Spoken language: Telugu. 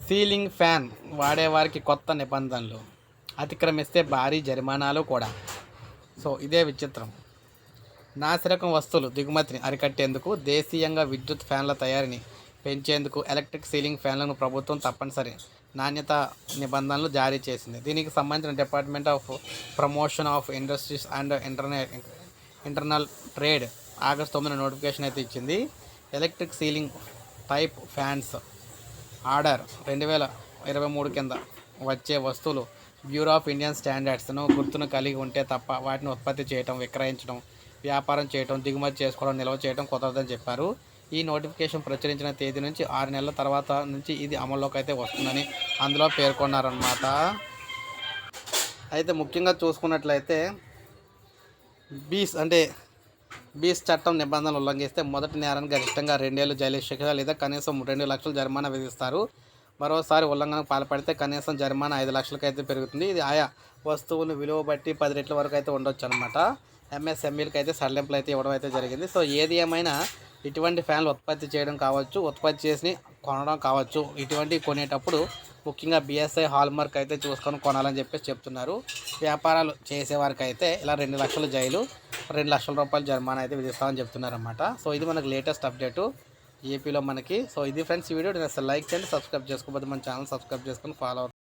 సీలింగ్ ఫ్యాన్ వాడేవారికి కొత్త నిబంధనలు, అతిక్రమిస్తే భారీ జరిమానాలు కూడా. సో ఇదే విచిత్రం. నాసిరకం వస్తువులు దిగుమతిని అరికట్టేందుకు దేశీయంగా విద్యుత్ ఫ్యాన్ల తయారీని పెంచేందుకు ఎలక్ట్రిక్ సీలింగ్ ఫ్యాన్లను ప్రభుత్వం తప్పనిసరి నాణ్యత నిబంధనలు జారీ చేసింది. దీనికి సంబంధించిన department of promotion of industries and internal trade August 9 notification అయితే ఇచ్చింది. Electric ceiling type fans order 2023 కింద వచ్చే వస్తువులు బ్యూరో ఆఫ్ ఇండియన్ స్టాండర్డ్స్ను గుర్తును కలిగి ఉంటే తప్ప వాటిని ఉత్పత్తి చేయడం, విక్రయించడం, వ్యాపారం చేయడం, దిగుమతి చేసుకోవడం, నిల్వ చేయడం కుదరదని చెప్పారు. ఈ నోటిఫికేషన్ ప్రచురించిన తేదీ నుంచి 6 నెలల తర్వాత నుంచి ఇది అమల్లోకి అయితే వస్తుందని అందులో పేర్కొన్నారన్నమాట. అయితే ముఖ్యంగా చూసుకున్నట్లయితే బీస్ చట్టం నిబంధనలు ఉల్లంఘిస్తే మొదటి నేరానికి గరిష్టంగా 2 ఏళ్లు జైలు శిక్ష లేదా కనీసం 2 లక్షల జరిమానా విధిస్తారు. మరోసారి ఉల్లంఘనకు పాల్పడితే కనీసం జరిమానా 5 లక్షలకు అయితే పెరుగుతుంది. ఇది ఆయా వస్తువులను విలువ బట్టి 10 రెట్ల వరకు అయితే ఉండొచ్చు అనమాట. ఎంఎస్ఎంఈలకు అయితే సడలింపులు అయితే ఇవ్వడం అయితే జరిగింది. సో ఏది ఏమైనా ఇటువంటి ఫ్యాన్లు ఉత్పత్తి చేయడం కావచ్చు, ఉత్పత్తి చేసి కొనడం కావచ్చు, ఇటువంటివి కొనేటప్పుడు ముఖ్యంగా బిఎస్ఐ హాల్మార్క్ అయితే చూసుకొని కొనాలని చెప్పేసి చెప్తున్నారు. వ్యాపారాలు చేసేవారికి అయితే ఇలా 2 లక్షల జైలు, 2 లక్షల రూపాయలు జరిమానా అయితే విధిస్తామని చెప్తున్నారన్నమాట. సో ఇది మనకు లేటెస్ట్ అప్డేటు ఏపీలో మనకి. సో ఇది ఫ్రెండ్స్ ఈ వీడియో. నేను అసలు లైక్ చేయండి, సబ్స్క్రైబ్ చేసుకోకపోతే మన ఛానల్ సబ్స్క్రైబ్ చేసుకొని ఫాలో అవుతుంది.